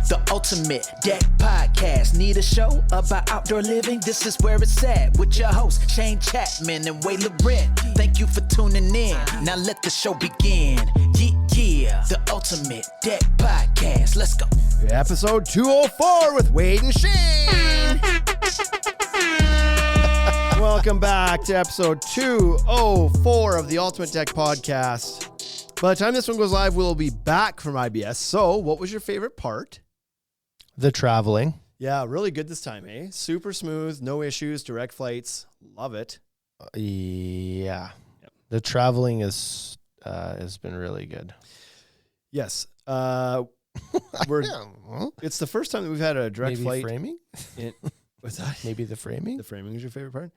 The Ultimate Deck Podcast. Need a show about outdoor living? This is where it's at. With your hosts, Shane Chapman and Way Laurent. Thank you for tuning in. Now let the show begin. Yeah. The Ultimate Deck Podcast. Let's go. Episode 204 with Wade and Shane. Welcome back to episode 204 of the Ultimate Deck Podcast. By the time this one goes live, we'll be back from IBS. So, what was your favorite part? The traveling. Yeah, really good this time, eh? Super smooth, no issues, direct flights. Love it. Yeah. Yep. The traveling has been really good. Yes. It's the first time that we've had a direct flight. Framing? What's that? Maybe the framing? The framing is your favorite part?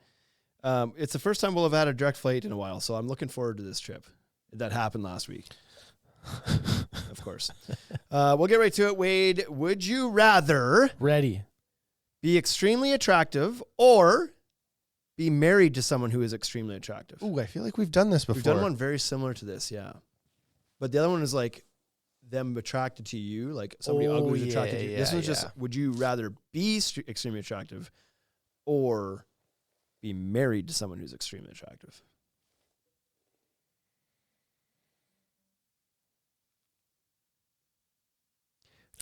It's the first time we'll have had a direct flight in a while, so I'm looking forward to this trip. That happened last week. Of course. We'll get right to it. Wade, would you rather be extremely attractive or be married to someone who is extremely attractive? Ooh, I feel like we've done this before. We've done one very similar to this, yeah. But the other one is like them attracted to you, like somebody ugly is attracted to you. This one's just, would you rather be extremely attractive or be married to someone who's extremely attractive?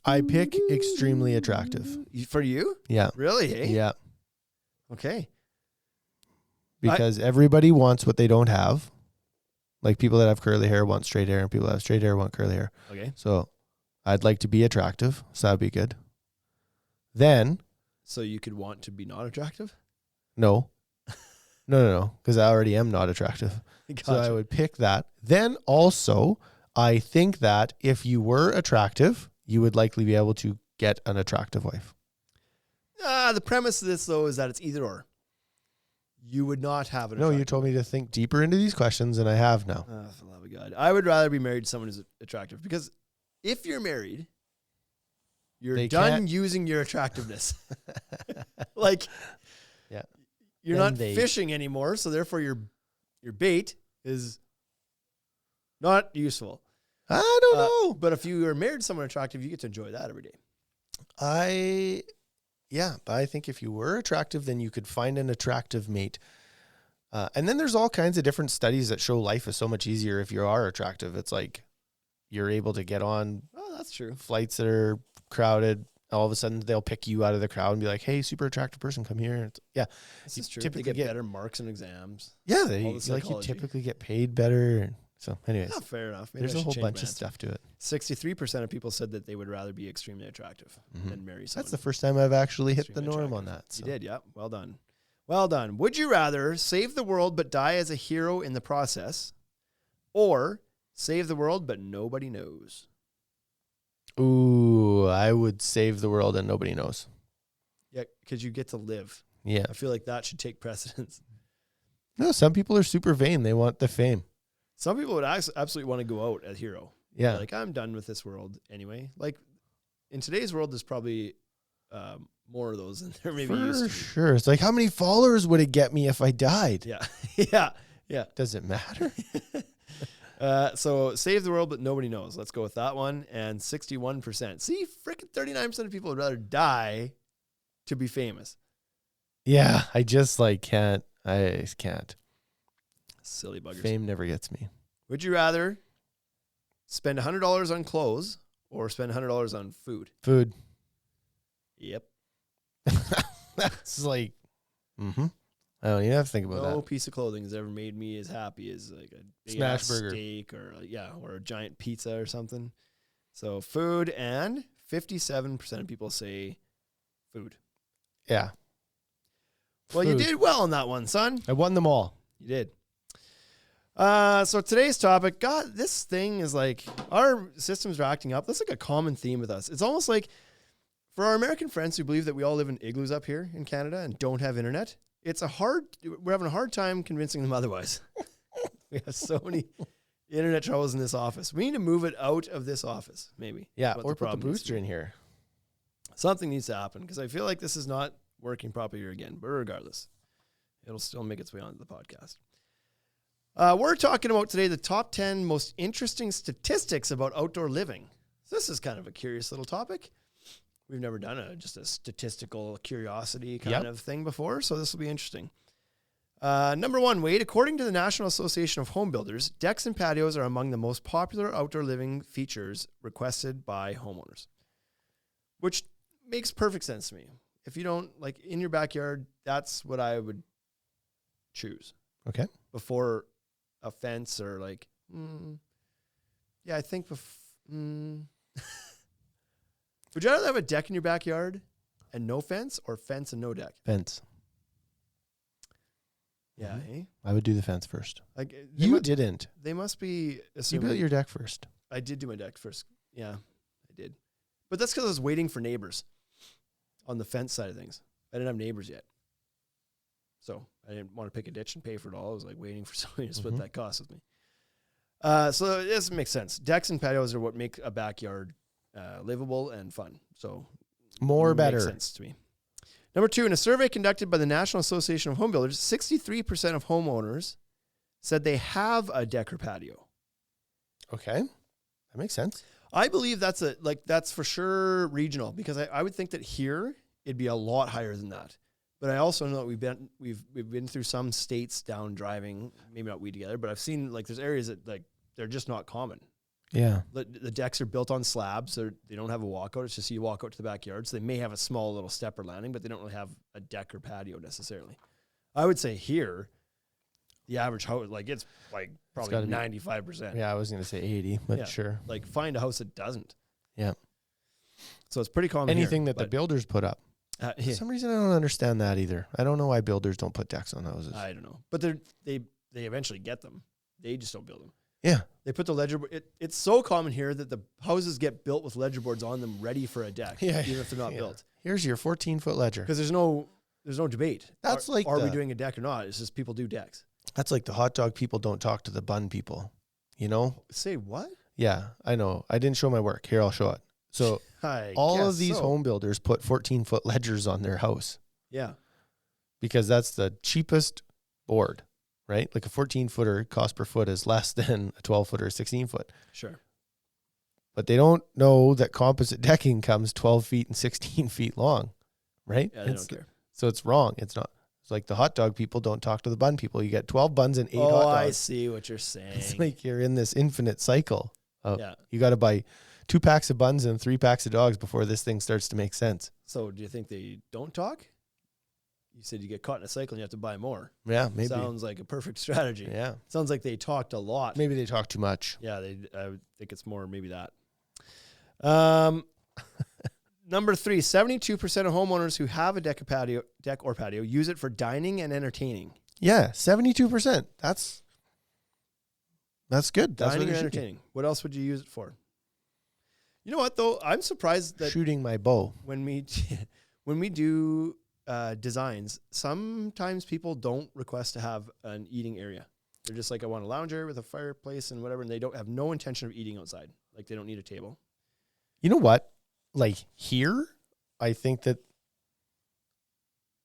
I pick extremely attractive. For you? Yeah. Really? Eh? Yeah. Okay. Because everybody wants what they don't have. Like people that have curly hair want straight hair, and people that have straight hair want curly hair. Okay. So I'd like to be attractive, so that'd be good. Then. So you could want to be not attractive? No. No, because I already am not attractive. Gotcha. So I would pick that. Then also, I think that if you were attractive, you would likely be able to get an attractive wife. The premise of this, though, is that it's either or. You would not have an attractive No, you told me to think deeper into these questions, and I have now. For the love of God. I would rather be married to someone who's attractive, because if you're married, you're done using your attractiveness. Like, yeah, you're not fishing anymore, so therefore your bait is not useful. I don't know. But if you are married to someone attractive, you get to enjoy that every day. But I think if you were attractive, then you could find an attractive mate. And then there's all kinds of different studies that show life is so much easier if you are attractive. It's like you're able to get on that's true. Flights that are crowded. All of a sudden, they'll pick you out of the crowd and be like, hey, super attractive person, come here. This is true. Typically get better marks in exams. Yeah, you typically get paid better. So anyways, fair enough. Maybe there's a whole bunch of stuff to it. 63% of people said that they would rather be extremely attractive than marry someone. That's the first time I've actually hit the norm on that. So. You did, yeah. Well done. Well done. Would you rather save the world but die as a hero in the process, or save the world but nobody knows? Ooh, I would save the world and nobody knows. Yeah, because you get to live. Yeah. I feel like that should take precedence. No, some people are super vain. They want the fame. Some people would absolutely want to go out as hero. Yeah. Like, I'm done with this world anyway. Like, in today's world, there's probably more of those than there maybe used to be. For sure. It's like, how many followers would it get me if I died? Yeah. Yeah. Does it matter? So save the world, but nobody knows. Let's go with that one. And 61%. See, freaking 39% of people would rather die to be famous. Yeah. I just can't. I can't. Silly buggers. Fame never gets me. Would you rather spend $100 on clothes or spend $100 on food? Food. Yep. That's like, I don't even have to think about that. No piece of clothing has ever made me as happy as like a big smash burger steak or a giant pizza or something. So food, and 57% of people say food. Yeah. Well, you did well on that one, son. I won them all. You did. So today's topic, God, this thing is like, our systems are acting up. That's like a common theme with us. It's almost like, for our American friends who believe that we all live in igloos up here in Canada and don't have internet, we're having a hard time convincing them otherwise. We have so many internet troubles in this office. We need to move it out of this office, maybe. Yeah, or put the booster in here. Something needs to happen, because I feel like this is not working properly here again. But regardless, it'll still make its way onto the podcast. We're talking about today the top 10 most interesting statistics about outdoor living. So this is kind of a curious little topic. We've never done just a statistical curiosity kind of thing before, so this will be interesting. Number 1, Wade, according to the National Association of Home Builders, decks and patios are among the most popular outdoor living features requested by homeowners, which makes perfect sense to me. If you don't, like, in your backyard, that's what I would choose. Okay. Before a fence or like, yeah, I think, would you rather have a deck in your backyard and no fence, or fence and no deck? Fence. Yeah, hey? I would do the fence first. Like You didn't. They must be You assuming. built your deck first. I did do my deck first. Yeah, I did. But that's because I was waiting for neighbors on the fence side of things. I didn't have neighbors yet. So I didn't want to pick a ditch and pay for it all. I was like waiting for somebody to split that cost with me. So this makes sense. Decks and patios are what make a backyard livable and fun. So Better. Makes sense to me. Number 2, in a survey conducted by the National Association of Home Builders, 63% of homeowners said they have a deck or patio. Okay. That makes sense. I believe that's for sure regional, because I would think that here it'd be a lot higher than that. But I also know that we've been through some states down driving, maybe not we together, but I've seen like there's areas that like they're just not common. Yeah. The decks are built on slabs, so they don't have a walkout. It's just you walk out to the backyard. So they may have a small little step or landing, but they don't really have a deck or patio necessarily. I would say here, the average house, like it's like probably 95%. Yeah, I was going to say 80, but Yeah. sure. Like find a house that doesn't. Yeah. So it's pretty common. Anything here, that the builders put up. yeah. For some reason, I don't understand that either. I don't know why builders don't put decks on houses. I don't know, but they eventually get them. They just don't build them. Yeah. They put the ledger. It's so common here that the houses get built with ledger boards on them, ready for a deck, Yeah. even if they're not built. Here's your 14-foot ledger. Because there's no debate. That's are we doing a deck or not? It's just people do decks. That's like the hot dog people don't talk to the bun people. You know? Say what? Yeah, I know. I didn't show my work. Here, I'll show it. So all of these home builders put 14-foot ledgers on their house. Yeah. Because that's the cheapest board, right? Like a 14-footer cost per foot is less than a 12-footer or 16-foot. Sure. But they don't know that composite decking comes 12 feet and 16 feet long, right? Yeah, they don't care. So it's wrong. It's not. It's like the hot dog people don't talk to the bun people. You get 12 buns and 8 hot dogs. Oh, I see what you're saying. It's like you're in this infinite cycle. Yeah. You got to buy 2 packs of buns and 3 packs of dogs before this thing starts to make sense. So do you think they don't talk? You said you get caught in a cycle and you have to buy more. Yeah, maybe. Sounds like a perfect strategy. Yeah. Sounds like they talked a lot. Maybe they talk too much. Yeah, I would think it's more maybe that. Number 3, 72% of homeowners who have a deck or patio use it for dining and entertaining. Yeah, 72%. That's good. That's Dining what and it should be. entertaining. What else would you use it for? You know what though? I'm surprised that Shooting my bow. when we do designs, sometimes people don't request to have an eating area. They're just like, I want a lounge area with a fireplace and whatever, and they don't have no intention of eating outside. Like they don't need a table. You know what? Like here, I think that,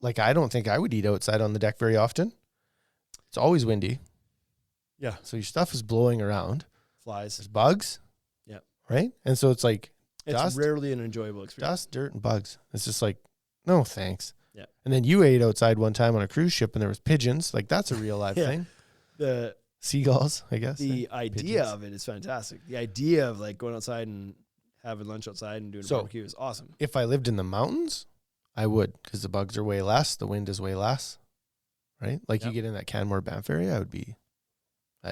like, I don't think I would eat outside on the deck very often. It's always windy. Yeah. So your stuff is blowing around. Flies. There's bugs. Yeah. Right? And so it's like It's dust, rarely an enjoyable experience. dust, dirt, and bugs. It's just like, no thanks. Yeah. And then you ate outside one time on a cruise ship and there was pigeons. Like that's a real life Yeah. thing. The Seagulls, I guess. the idea pigeons. of it is fantastic. The idea of like going outside and having lunch outside and doing a So- barbecue is awesome. If I lived in the mountains, I would, because the bugs are way less, the wind is way less, right? Like Yep. you get in that Canmore Banff area, I'd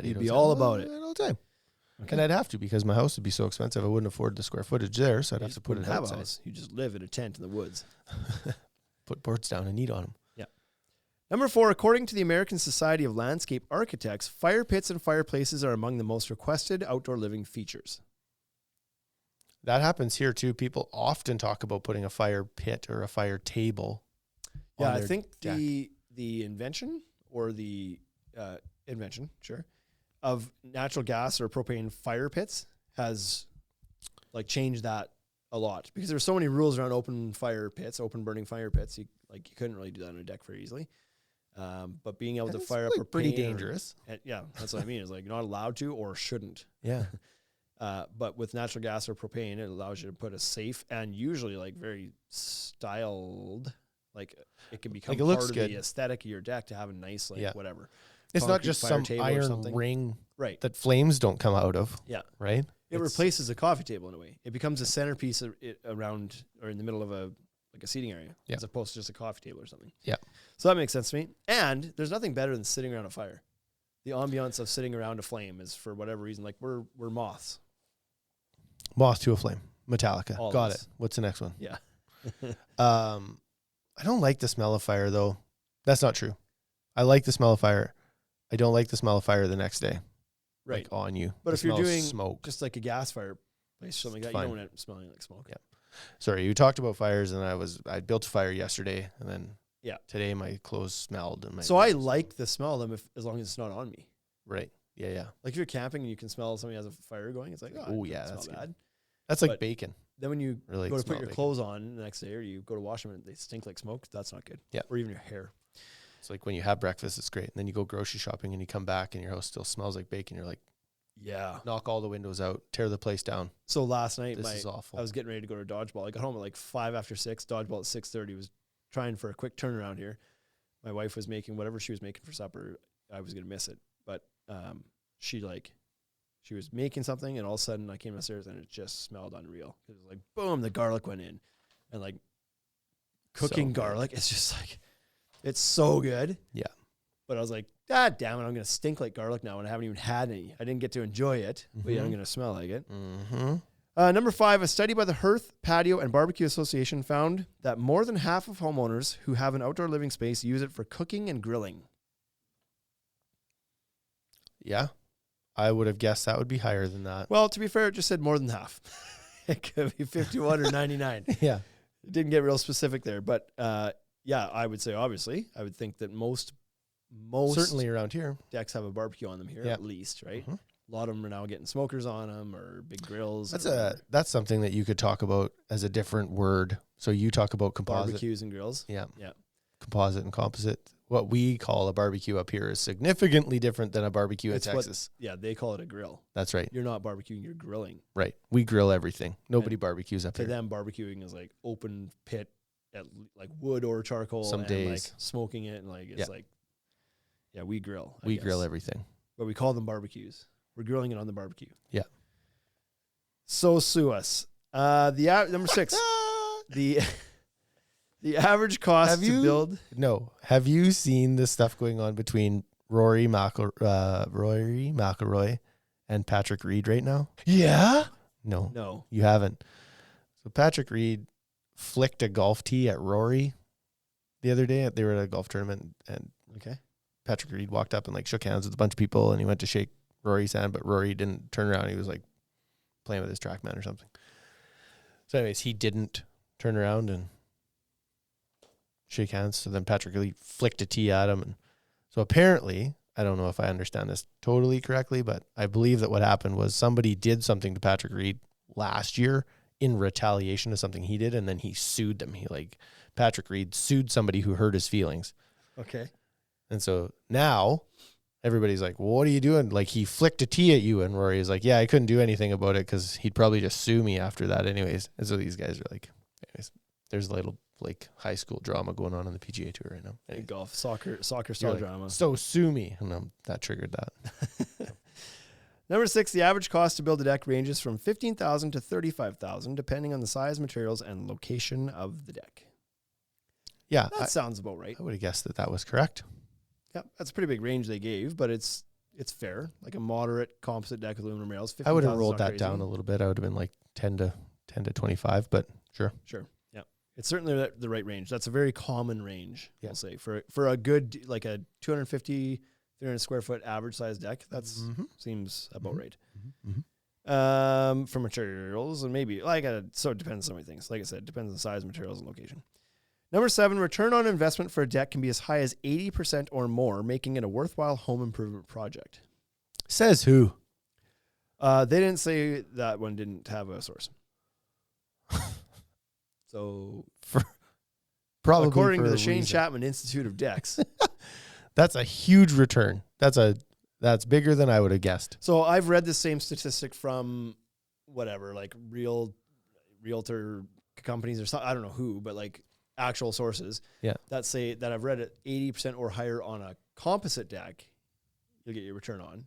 You'd eat be outside all about it. all the time. Okay. And I'd have to, because my house would be so expensive, I wouldn't afford the square footage there, so I'd You have just to put it wouldn't have a outside. house. You just live in a tent in the woods. Put boards down and eat on them. Number 4, according to the American Society of Landscape Architects, fire pits and fireplaces are among the most requested outdoor living features. That happens here too. People often talk about putting a fire pit or a fire table. Yeah, on I their think deck. the invention or the invention, sure, of natural gas or propane fire pits has like changed that a lot, because there's so many rules around open burning fire pits. You couldn't really do that on a deck very easily. But being able to That's fire up like pretty propane dangerous. yeah, that's what I mean. It's like you're not allowed to or shouldn't. Yeah. But with natural gas or propane, it allows you to put a safe and usually like very styled, like it can become Like it looks part good. of the aesthetic of your deck to have a nice, like whatever. It's not concrete just fire some table or iron something. ring Right. that flames don't come out of. Yeah. Right? It replaces a coffee table in a way. It becomes a centerpiece around or in the middle of a seating area as opposed to just a coffee table or something. Yeah. So that makes sense to me. And there's nothing better than sitting around a fire. The ambiance of sitting around a flame is, for whatever reason, like we're moths. Moth to a Flame. Metallica. All Got of it. us. What's the next one? Yeah. I don't like the smell of fire though. That's not true. I like the smell of fire. I don't like the smell of fire the next day. Right. Like on you. But The if you're smell of doing smoke. just like a gas fire place, something like that, Fine. you don't want it smelling like smoke. Yeah. Sorry, you talked about fires and I built a fire yesterday and then Yeah. today my clothes smelled and my So I like the smell of them as long as it's not on me. Right. Yeah, yeah. Like if you're camping and you can smell somebody has a fire going, it's like, Oh, it yeah, doesn't that's smell good. bad. That's like But bacon. Then when you Really go to smell put your bacon. clothes on the next day or you go to wash them and they stink like smoke, that's not good. Yeah. Or even your hair. It's like when you have breakfast, it's great. And then you go grocery shopping and you come back and your house still smells like bacon. You're like, Yeah. knock all the windows out, tear the place down. So last night, This is awful. I was getting ready to go to dodgeball. I got home at like 5 after 6. Dodgeball at 6:30. Was trying for a quick turnaround here. My wife was making whatever she was making for supper. I was gonna miss it, but she was making something, and all of a sudden I came upstairs and it just smelled unreal. It was like boom, the garlic went in, and like cooking So good. garlic. It's just like it's so good. Yeah. But I was like, God damn it, I'm gonna stink like garlic now, and I haven't even had any. I didn't get to enjoy it, but yeah, I'm Mhm. gonna smell like it. Mm-hmm. Number 5, a study by the Hearth, Patio, and Barbecue Association found that more than half of homeowners who have an outdoor living space use it for cooking and grilling. Yeah. I would have guessed that would be higher than that. Well, to be fair, it just said more than half. It could be 51 or 99. Yeah. It didn't get real specific there, but yeah, I would say obviously, I would think that most Certainly around here. decks have a barbecue on them here, Yeah. at least, right? Mhm. A lot of them are now getting smokers on them or big grills. That's something that you could talk about as a different word. So you talk about composite. barbecues and grills. Yeah. Yeah. Composite and composite. What we call a barbecue up here is significantly different than a barbecue in It's what- Texas. Yeah, they call it a grill. That's right. You're not barbecuing, you're grilling. Right. We grill everything. Nobody barbecues up To here. them, barbecuing is like open pit at like wood or charcoal. Some and days. like smoking it and like it's Yeah. like, yeah, we grill. I We grill guess. everything. But we call them barbecues. We're grilling it on the barbecue. Yeah. So sue us. Number 6, the average cost Have to you- build. No. Have you seen the stuff going on between Rory McIlroy and Patrick Reed right now? Yeah. No, No. you haven't. So Patrick Reed flicked a golf tee at Rory the other day. They were at a golf tournament, and Okay. Patrick Reed walked up and like shook hands with a bunch of people, and he went to shake Rory's hand, but Rory didn't turn around. He was like playing with his TrackMan or something. So anyways, he didn't turn around and shake hands. So then Patrick Reed flicked a tee at him. And so apparently, I don't know if I understand this totally correctly, but I believe that what happened was somebody did something to Patrick Reed last year in retaliation to something he did, and then he sued them. Patrick Reed sued somebody who hurt his feelings. Okay. And so now everybody's like, well, what are you doing? Like, he flicked a tee at you. And Rory's like, yeah, I couldn't do anything about it because he'd probably just sue me after that anyways. And so these guys are like, anyways, there's a little like high school drama going on the PGA Tour right now. Anyways, Golf, soccer you're style like, drama. so sue me. And that triggered that. Number 6, the average cost to build a deck ranges from $15,000 to $35,000, depending on the size, materials, and location of the deck. Yeah, That sounds about right. I would have guessed that was correct. Yeah, that's a pretty big range they gave, but it's fair. Like a moderate composite deck with aluminum rails. I would have 15,000 is rolled not that crazy. down a little bit. I would have been like 10 to 25, but sure. Sure. Yeah. It's certainly the right range. That's a very common range, Yeah. I'll say. For a good, like a 250, 300 square foot average size deck, that's Mhm. seems about Mhm. right. Mhm. For materials, and maybe, so it depends on so many things. Like I said, it depends on the size, materials, and location. Number 7, return on investment for a deck can be as high as 80% or more, making it a worthwhile home improvement project. Says who? They didn't say that one didn't have a source. So, Probably according for to a the Shane reason. Chapman Institute of Decks. That's a huge return. That's bigger than I would have guessed. So I've read the same statistic from whatever, like realtor companies or something. I don't know who, but like actual sources that say that I've read it 80% or higher on a composite deck, you'll get your return on.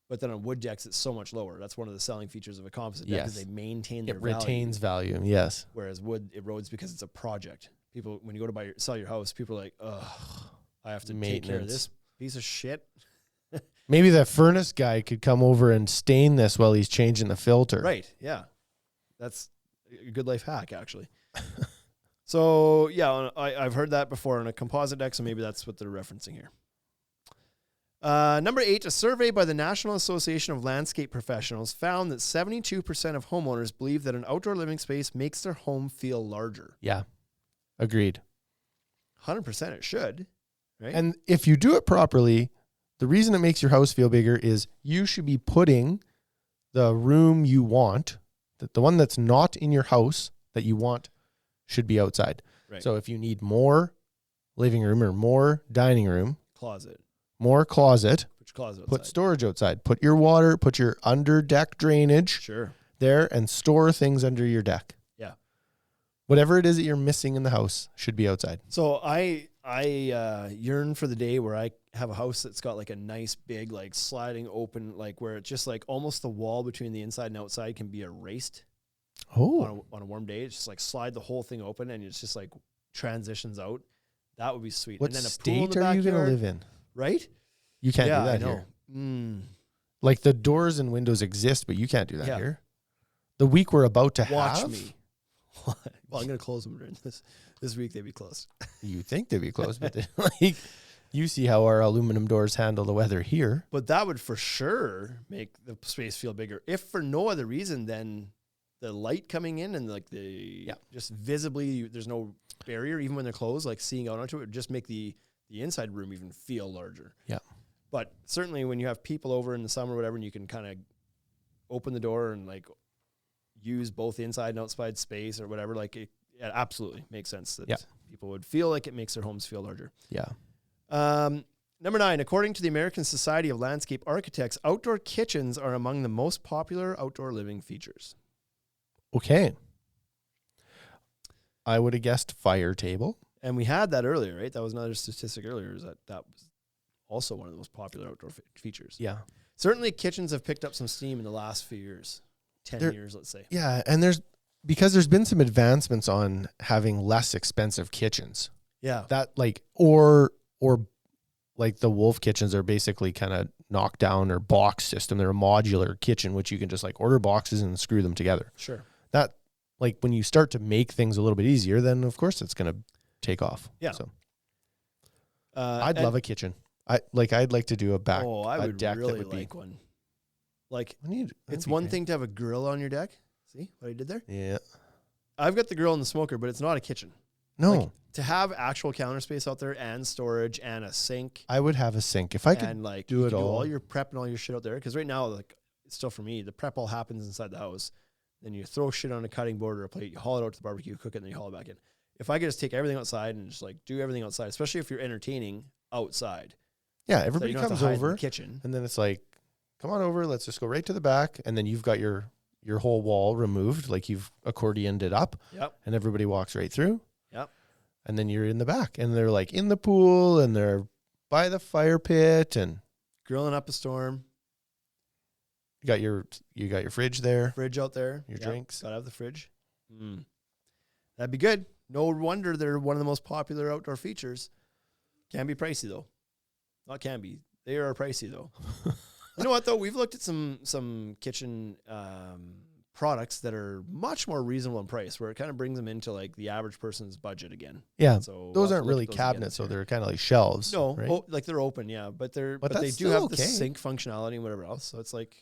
But then on wood decks, it's so much lower. That's one of the selling features of a composite deck is they maintain their value. It retains value, yes. Whereas wood erodes because it's a project. People, when you go to sell your house, people are like, ugh, I have to take care of this piece of shit. Maybe the furnace guy could come over and stain this while he's changing the filter. Right, yeah. That's a good life hack, actually. So, yeah, I've heard that before on a composite deck, so maybe that's what they're referencing here. Number 8, a survey by the National Association of Landscape Professionals found that 72% of homeowners believe that an outdoor living space makes their home feel larger. Yeah, agreed. 100% it should, right? And if you do it properly, the reason it makes your house feel bigger is you should be putting the room you want, the one that's not in your house that you want, should be outside. Right. So if you need more living room or more dining room, more closet, put your closet outside. Put storage outside. Put your water, put your under deck drainage there, and store things under your deck. Yeah. Whatever it is that you're missing in the house should be outside. So I yearn for the day where I have a house that's got like a nice big like sliding open, like where it's just like almost the wall between the inside and outside can be erased. On a warm day, it's just like slide the whole thing open and it's just like transitions out. That would be sweet. What and then a state pool in the are you backyard, going to live in? Right? You can't do that I know. here. Like the doors and windows exist, but you can't do that here. The week we're about to Watch me. Well, I'm going to close them during this week. They'd be closed. You think they'd be closed, but like you see how our aluminum doors handle the weather here. But that would for sure make the space feel bigger. If for no other reason than the light coming in and like just visibly, there's no barrier even when they're closed, like seeing out onto it would just make the inside room even feel larger. Yeah. But certainly when you have people over in the summer or whatever, and you can kind of open the door and like use both inside and outside space or whatever, like it absolutely makes sense that people would feel like it makes their homes feel larger. Yeah. Number 9, according to the American Society of Landscape Architects, outdoor kitchens are among the most popular outdoor living features. Okay. I would have guessed fire table. And we had that earlier, right? That was another statistic earlier, is that was also one of the most popular outdoor features. Yeah. Certainly kitchens have picked up some steam in the last few years, 10 years, let's say. Yeah. And because there's been some advancements on having less expensive kitchens. Yeah. That like, or like the Wolf kitchens are basically kind of knocked down or box system. They're a modular kitchen, which you can just like order boxes and screw them together. Sure. That like when you start to make things a little bit easier, then of course it's going to take off. Yeah. So I'd love a kitchen. I'd like to do a deck really that would like be one. Like it's one thing to have a grill on your deck. See what I did there? Yeah. I've got the grill and the smoker, but it's not a kitchen. No. Like, to have actual counter space out there and storage and a sink. I would have a sink if I could like do it all. Do all your prep and all your shit out there. Because right now, like it's still for me, the prep all happens inside the house. Then you throw shit on a cutting board or a plate, you haul it out to the barbecue, cook it, and then you haul it back in. If I could just take everything outside and just like do everything outside, especially if you're entertaining outside. Yeah, everybody comes over in the kitchen, and then it's like, come on over, let's just go right to the back, and then you've got your whole wall removed, like you've accordioned it up. Yep. And everybody walks right through. Yep. And then you're in the back, and they're like in the pool, and they're by the fire pit, and grilling up a storm. You got your fridge there. Fridge out there. Your drinks. Gotta have the fridge. That'd be good. No wonder they're one of the most popular outdoor features. Can be pricey though. Not can be. They are pricey though. You know what though? We've looked at some kitchen products that are much more reasonable in price, where it kind of brings them into like the average person's budget again. Yeah. So those aren't really cabinets, so they're kind of like shelves. No, right? like they're open, yeah, but they that's do have okay. the sink functionality and whatever else. So it's like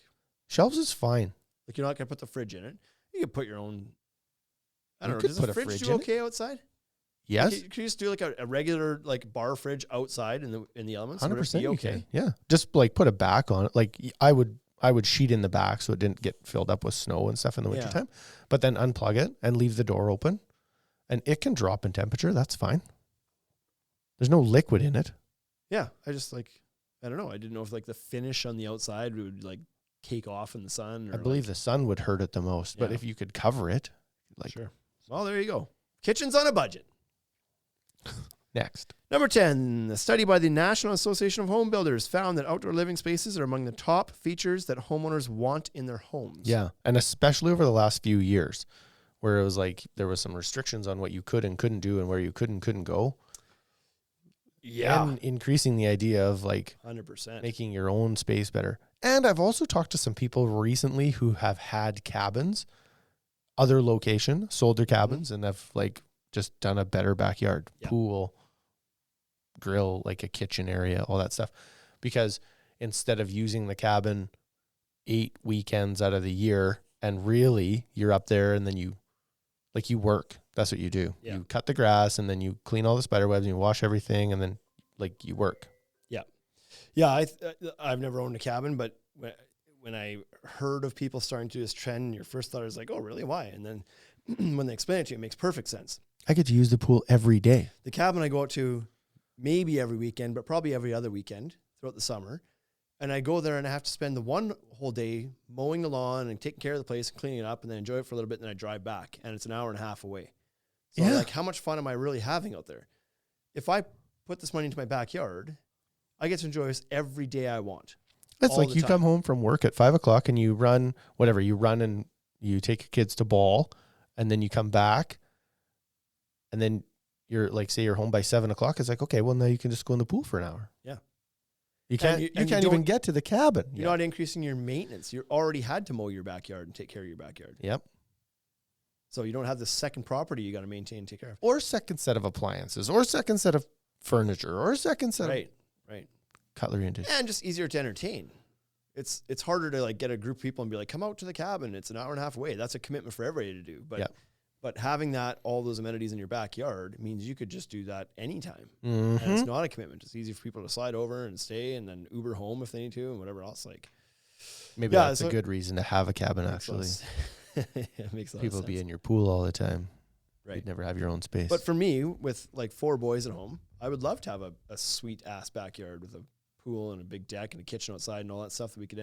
shelves is fine. Like you're not gonna put the fridge in it. You can put your own. I don't know. could Does put a a fridge fridge do in okay outside? Yes. Could you just do like a regular like bar fridge outside in the elements? 100% you okay? can. Yeah. Just like put a back on it. Like I would sheet in the back so it didn't get filled up with snow and stuff in the wintertime. But then unplug it and leave the door open. And it can drop in temperature. That's fine. There's no liquid in it. Yeah. I don't know. I didn't know if like the finish on the outside would like cake off in the sun. I believe the sun would hurt it the most, but Yeah. if you could cover it, Sure. Well, there you go. Kitchen's on a budget. next. Number 10, a study by the National Association of Home Builders found that outdoor living spaces are among the top features that homeowners want in their homes. Yeah. And especially over the last few years where it was like there was some restrictions on what you could and couldn't do and where you couldn't go. Yeah. And increasing the idea of like 100%. making your own space better. And I've also talked to some people recently who have had cabins, other location, sold their cabins and have like just done a better backyard, pool, grill, like a kitchen area, all that stuff. Because instead of using the cabin 8 weekends out of the year and really you're up there and then you work. That's what you do. Yeah. You cut the grass and then you clean all the spider webs and you wash everything and then like you work. Yeah, I've never owned a cabin, but when I heard of people starting to do this trend, your first thought is like, oh, really? Why? And then when they explain it to you, it makes perfect sense. I get to use the pool every day. The cabin I go out to maybe every weekend, but probably every other weekend throughout the summer. And I go there and I have to spend the one whole day mowing the lawn and taking care of the place and cleaning it up and then enjoy it for a little bit. And then I drive back and it's an hour and a half away. So like, how much fun am I really having out there? If I put this money into my backyard, I get to enjoy this every day I want. It's like you come home from work at 5 o'clock and you run and you take your kids to ball and then you come back and then you're like, say you're home by 7 o'clock. It's like, okay, well now you can just go in the pool for an hour. Yeah. You can't even get to the cabin. You're not increasing your maintenance. You already had to mow your backyard and take care of your backyard. Yep. So you don't have this second property you got to maintain and take care of. Or second set of appliances or second set of furniture or second set of cutlery and dishes. And just easier to entertain. It's harder to like get a group of people and be like, come out to the cabin. It's an hour and a half away. That's a commitment for everybody to do. But having all those amenities in your backyard means you could just do that anytime. And it's not a commitment. It's easy for people to slide over and stay and then Uber home if they need to and whatever else. Like maybe that's a good reason to have a cabin actually. It makes a lot people of sense. be in your pool all the time. Right. You'd never have your own space. But for me, with like 4 boys at home, I would love to have a sweet ass backyard with a pool and a big deck and a kitchen outside and all that stuff that we could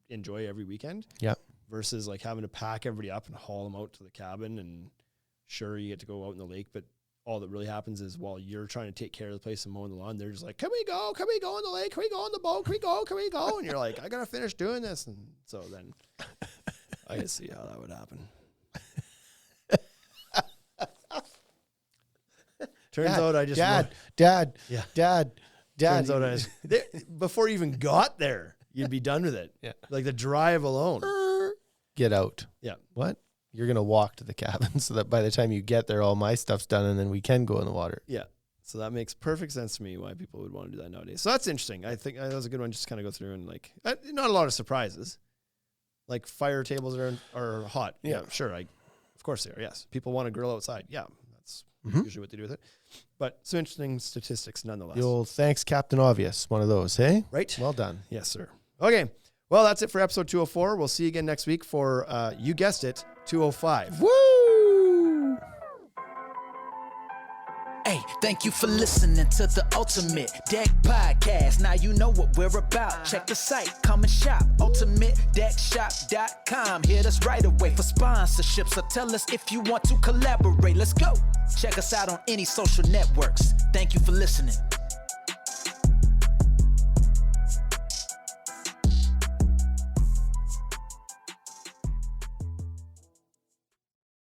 enjoy every weekend. Yeah. Versus like having to pack everybody up and haul them out to the cabin, and sure you get to go out in the lake, but all that really happens is while you're trying to take care of the place and mowing the lawn, they're just like, can we go on the lake? Can we go on the boat? Can we go? And you're like, I gotta finish doing this. And so then I can see how that would happen. Turns out I just Dad. Turns out before you even got there, you'd be done with it. Yeah. Like the drive alone. Get out. Yeah. What? You're going to walk to the cabin so that by the time you get there, all my stuff's done and then we can go in the water. Yeah. So that makes perfect sense to me why people would want to do that nowadays. So that's interesting. I think that was a good one just to kind of go through and like, not a lot of surprises. Like fire tables are hot. Yeah, sure. Of course they are. Yes. People want to grill outside. Yeah. That's usually what they do with it. But some interesting statistics nonetheless. The old thanks, Captain Obvious. One of those, hey? Right. Well done. Yes, sir. Okay. Well, that's it for episode 204. We'll see you again next week for, you guessed it, 205. Woo! Hey, thank you for listening to the Ultimate Deck Podcast. Now you know what we're about. Check the site, come and shop. UltimateDeckShop.com. Hit us right away for sponsorships or tell us if you want to collaborate. Let's go. Check us out on any social networks. Thank you for listening.